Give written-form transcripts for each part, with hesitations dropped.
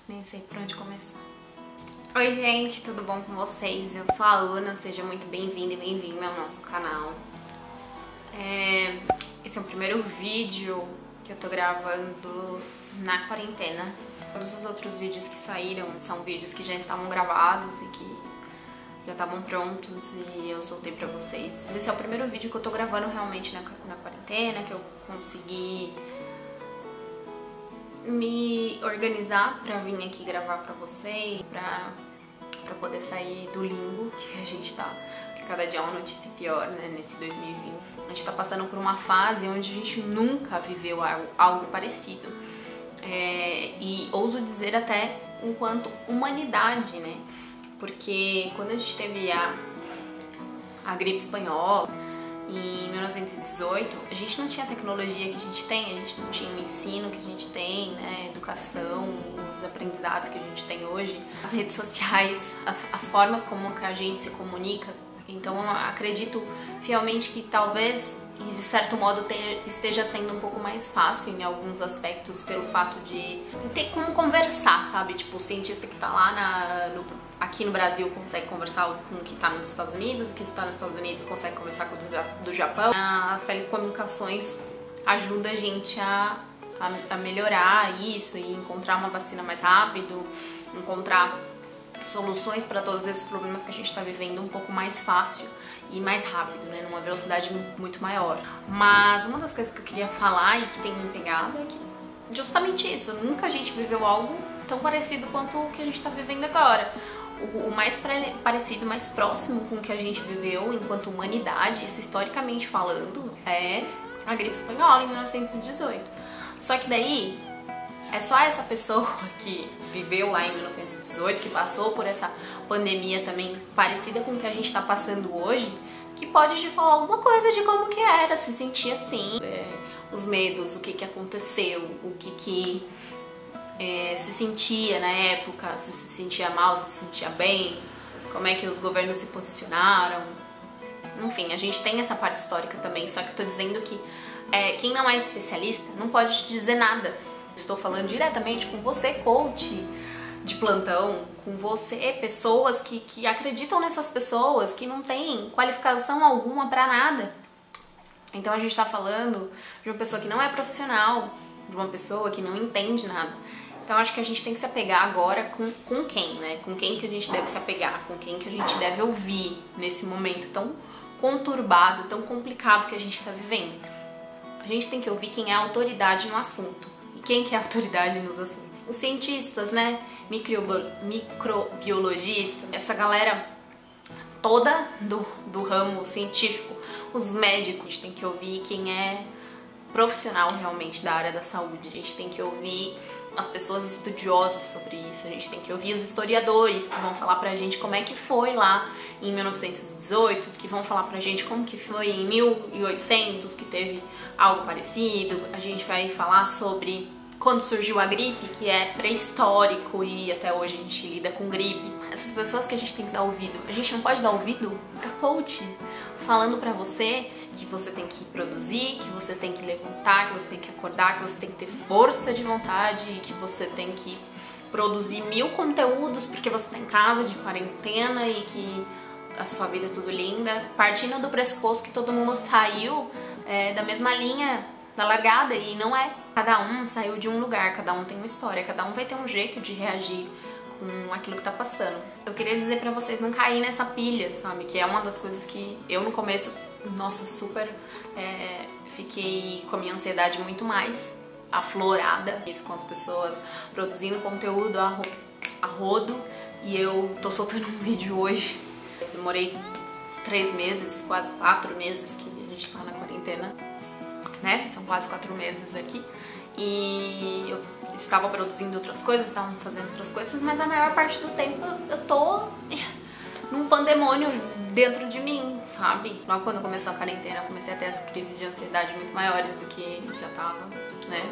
Nem sei por onde começar. Oi gente, tudo bom com vocês? Eu sou a Ana, seja muito bem-vinda e bem-vindo ao nosso canal. Esse é o primeiro vídeo que eu tô gravando na quarentena. Todos os outros vídeos que saíram são vídeos que já estavam gravados e que já estavam prontos e eu soltei pra vocês. Esse é o primeiro vídeo que eu tô gravando realmente na quarentena, que eu consegui me organizar pra vir aqui gravar pra vocês, pra poder sair do limbo que a gente tá, porque cada dia é uma notícia pior, né, nesse 2020. A gente tá passando por uma fase onde a gente nunca viveu algo parecido. E ouso dizer até enquanto humanidade, né, porque quando a gente teve a gripe espanhola, em 1918, a gente não tinha a tecnologia que a gente tem, a gente não tinha o ensino que a gente tem, né, educação, os aprendizados que a gente tem hoje, as redes sociais, as formas como que a gente se comunica. Então eu acredito fielmente que talvez, de certo modo, esteja sendo um pouco mais fácil em alguns aspectos pelo fato de ter como conversar, sabe? Tipo, o cientista que tá lá aqui no Brasil consegue conversar com o que está nos Estados Unidos, o que está nos Estados Unidos consegue conversar com o do Japão. As telecomunicações ajudam a gente a melhorar isso e encontrar uma vacina mais rápido, encontrar soluções para todos esses problemas que a gente está vivendo um pouco mais fácil e mais rápido, né, numa velocidade muito maior. Mas uma das coisas que eu queria falar e que tem me pegado é que justamente isso, nunca a gente viveu algo tão parecido quanto o que a gente está vivendo agora. O mais parecido, mais próximo com o que a gente viveu enquanto humanidade, isso historicamente falando, é a gripe espanhola em 1918. Só que daí, é só essa pessoa que viveu lá em 1918, que passou por essa pandemia também parecida com o que a gente está passando hoje, que pode te falar alguma coisa de como que era, se sentir assim, os medos, o que aconteceu, o que se sentia na época, se sentia mal, se sentia bem, como é que os governos se posicionaram. Enfim, a gente tem essa parte histórica também, só que eu tô dizendo que quem não é especialista não pode te dizer nada. Estou falando diretamente com você, coach de plantão, com você, pessoas que acreditam nessas pessoas, que não têm qualificação alguma pra nada. Então a gente tá falando de uma pessoa que não é profissional, de uma pessoa que não entende nada. Então acho que a gente tem que se apegar agora com quem, né? Com quem que a gente deve se apegar, com quem que a gente deve ouvir nesse momento tão conturbado, tão complicado que a gente tá vivendo. A gente tem que ouvir quem é a autoridade no assunto. E quem que é a autoridade nos assuntos? Os cientistas, né? Microbiologistas, essa galera toda do ramo científico, os médicos, a gente tem que ouvir quem é profissional realmente da área da saúde. A gente tem que ouvir as pessoas estudiosas sobre isso, a gente tem que ouvir os historiadores que vão falar pra gente como é que foi lá em 1918, que vão falar pra gente como que foi em 1800, que teve algo parecido. A gente vai falar sobre quando surgiu a gripe, que é pré-histórico e até hoje a gente lida com gripe. Essas pessoas que a gente tem que dar ouvido. A gente não pode dar ouvido pra coach falando pra você que você tem que produzir, que você tem que levantar, que você tem que acordar, que você tem que ter força de vontade e que você tem que produzir 1000 conteúdos porque você tá em casa de quarentena e que a sua vida é tudo linda, partindo do pressuposto que todo mundo saiu da mesma linha da largada, e não é. Cada um saiu de um lugar, cada um tem uma história, cada um vai ter um jeito de reagir com aquilo que tá passando. Eu queria dizer pra vocês não cair nessa pilha, sabe? Que é uma das coisas que eu no começo, nossa, super fiquei com a minha ansiedade muito mais aflorada, com as pessoas produzindo conteúdo a rodo, e eu tô soltando um vídeo hoje. Eu demorei 3 meses, quase 4 meses que a gente tá na quarentena, né? São quase 4 meses aqui. E eu estava produzindo outras coisas, estava fazendo outras coisas, mas a maior parte do tempo eu tô num pandemônio dentro de mim, sabe? Logo quando começou a quarentena, eu comecei a ter as crises de ansiedade muito maiores do que já tava, né?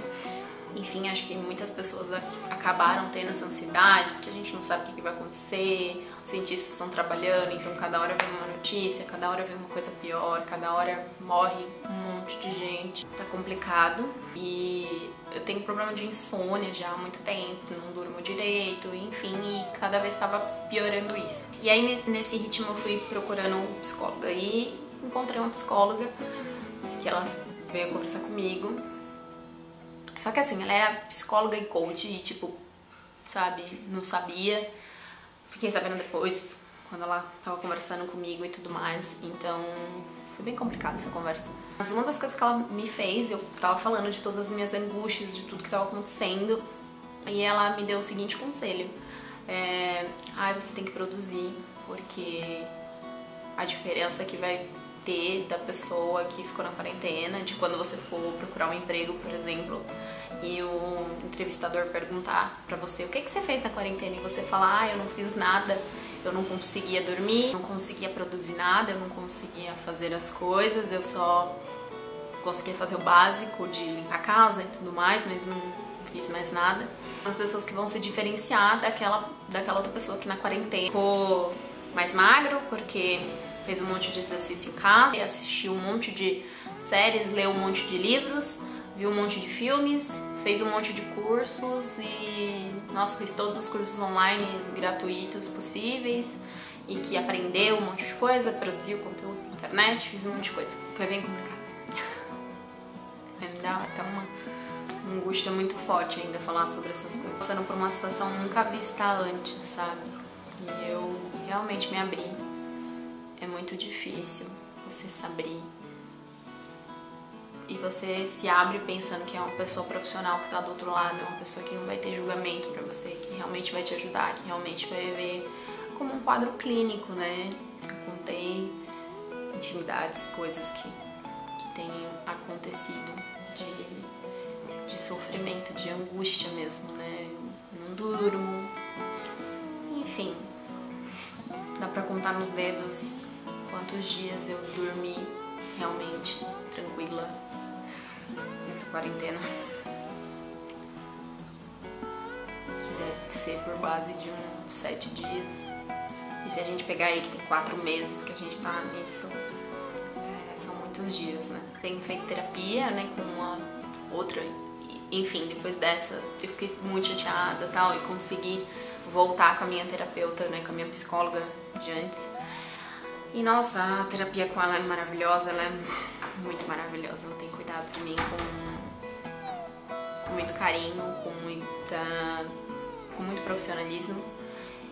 Enfim, acho que muitas pessoas acabaram tendo essa ansiedade, porque a gente não sabe o que vai acontecer, os cientistas estão trabalhando, então cada hora vem uma notícia, cada hora vem uma coisa pior, cada hora morre um monte de gente. Tá complicado e eu tenho problema de insônia já há muito tempo, não durmo direito, enfim, e cada vez estava piorando isso. E aí nesse ritmo eu fui procurando psicóloga e encontrei uma psicóloga que ela veio conversar comigo. Só que assim, ela era psicóloga e coach e tipo, sabe, não sabia. Fiquei sabendo depois, quando ela tava conversando comigo e tudo mais. Então, foi bem complicada essa conversa. Mas uma das coisas que ela me fez, eu tava falando de todas as minhas angústias, de tudo que tava acontecendo. E ela me deu o seguinte conselho. Você tem que produzir, porque a diferença que vai ter da pessoa que ficou na quarentena, de quando você for procurar um emprego, por exemplo, e o entrevistador perguntar pra você o que você fez na quarentena e você falar, eu não fiz nada, eu não conseguia dormir, não conseguia produzir nada, eu não conseguia fazer as coisas, eu só conseguia fazer o básico de limpar a casa e tudo mais, mas não fiz mais nada. As pessoas que vão se diferenciar daquela outra pessoa que na quarentena ficou mais magro, porque fez um monte de exercício em casa, assistiu um monte de séries, leu um monte de livros, viu um monte de filmes, fez um monte de cursos e, nossa, fez todos os cursos online gratuitos possíveis e que aprendeu um monte de coisa, produziu conteúdo na internet, fez um monte de coisa. Foi bem complicado. Me dá até uma angústia muito forte ainda falar sobre essas coisas. Passando por uma situação nunca vista antes, sabe? E eu realmente me abri. É muito difícil você se abrir e você se abre pensando que é uma pessoa profissional que tá do outro lado, é uma pessoa que não vai ter julgamento pra você, que realmente vai te ajudar, que realmente vai ver como um quadro clínico, né? Eu contei intimidades, coisas que têm acontecido de sofrimento, de angústia mesmo, né? Eu não durmo, enfim, dá pra contar nos dedos quantos dias eu dormi realmente tranquila nessa quarentena, que deve ser por base de uns 7 dias. E se a gente pegar aí que tem 4 meses que a gente tá nisso, são muitos dias, né? Tenho feito terapia, né, com uma outra, enfim, depois dessa eu fiquei muito chateada e tal, e consegui voltar com a minha terapeuta, né, com a minha psicóloga de antes. E nossa, a terapia com ela é maravilhosa, ela é muito maravilhosa, ela tem cuidado de mim com muito carinho, com muito profissionalismo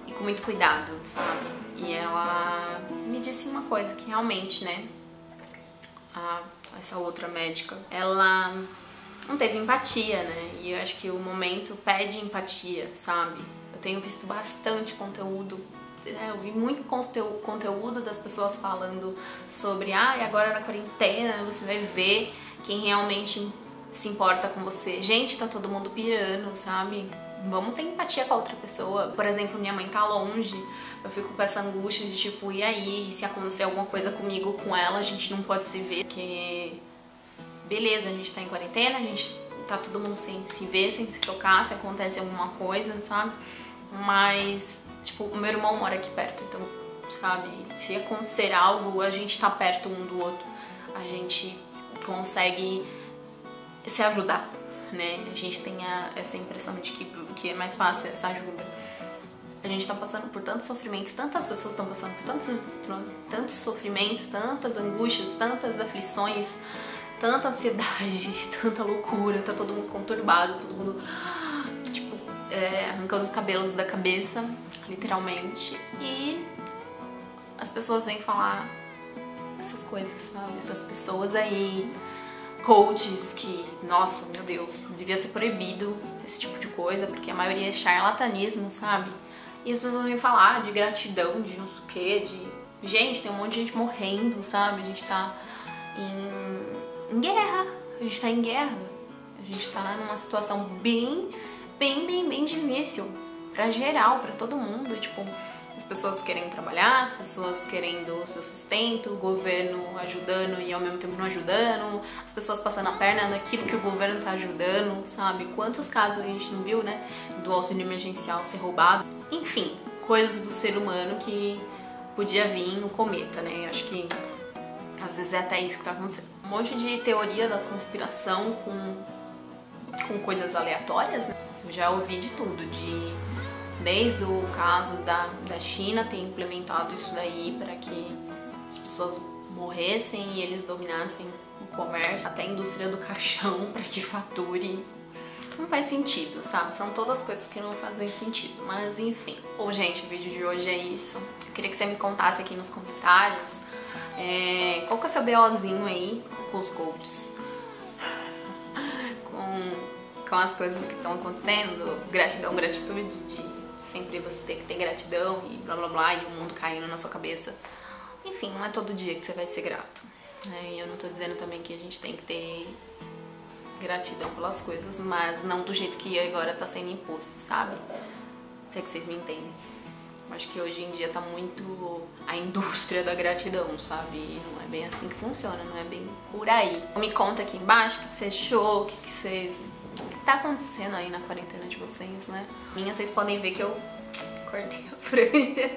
e com muito cuidado, sabe? E ela me disse uma coisa que realmente, né, essa outra médica, ela não teve empatia, né? E eu acho que o momento pede empatia, sabe? Eu tenho visto bastante conteúdo. Eu vi muito conteúdo das pessoas falando sobre agora na quarentena você vai ver quem realmente se importa com você. Gente, tá todo mundo pirando, sabe? Vamos ter empatia com a outra pessoa. Por exemplo, minha mãe tá longe, eu fico com essa angústia de tipo, e aí, se acontecer alguma coisa comigo, com ela, a gente não pode se ver, porque beleza, a gente tá em quarentena, a gente tá todo mundo sem se ver, sem se tocar, se acontece alguma coisa, sabe? Mas tipo, o meu irmão mora aqui perto, então, sabe, se acontecer algo, a gente tá perto um do outro, a gente consegue se ajudar, né? A gente tem essa impressão de que é mais fácil essa ajuda. A gente tá passando por tantos sofrimentos, tantas pessoas estão passando por tantos sofrimentos, tantas angústias, tantas aflições, tanta ansiedade, tanta loucura, tá todo mundo conturbado, todo mundo, tipo, arrancando os cabelos da cabeça, literalmente, e as pessoas vêm falar essas coisas, sabe? Essas pessoas aí, coaches que, nossa, meu Deus, devia ser proibido esse tipo de coisa, porque a maioria é charlatanismo, sabe? E as pessoas vêm falar de gratidão, de não sei o que, de... Gente, tem um monte de gente morrendo, sabe? A gente tá em guerra, a gente tá em guerra, a gente tá numa situação bem difícil. Pra geral, pra todo mundo, tipo, As pessoas querem trabalhar, as pessoas querendo o seu sustento, o governo ajudando e ao mesmo tempo não ajudando, as pessoas passando a perna naquilo que o governo tá ajudando, sabe? Quantos casos a gente não viu, né? Do auxílio emergencial ser roubado. Enfim, coisas do ser humano que podia vir no cometa, né? Eu acho que às vezes é até isso que tá acontecendo. Um monte de teoria da conspiração com coisas aleatórias, né? Eu já ouvi de tudo, desde o caso da China ter implementado isso daí para que as pessoas morressem e eles dominassem o comércio, até a indústria do caixão para que fature. Não faz sentido, sabe? São todas coisas que não fazem sentido, mas enfim. Bom, gente, o vídeo de hoje é isso. Eu queria que você me contasse aqui nos comentários qual que é o seu BOzinho aí com os golds, com as coisas que estão acontecendo, gratidão, gratitude, de sempre você ter que ter gratidão e blá blá blá, e o mundo caindo na sua cabeça. Enfim, não é todo dia que você vai ser grato, né? E eu não tô dizendo também que a gente tem que ter gratidão pelas coisas, mas não do jeito que agora tá sendo imposto, sabe? Sei que vocês me entendem. Eu acho que hoje em dia tá muito a indústria da gratidão, sabe? E não é bem assim que funciona, não é bem por aí. Me conta aqui embaixo o que você achou, o que tá acontecendo aí na quarentena de vocês, né? Minha, vocês podem ver que eu cortei a franja.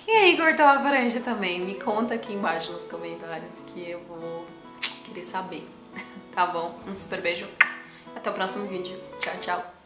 Quem aí cortou a franja também? Me conta aqui embaixo nos comentários que eu vou querer saber. Tá bom? Um super beijo. Até o próximo vídeo. Tchau, tchau.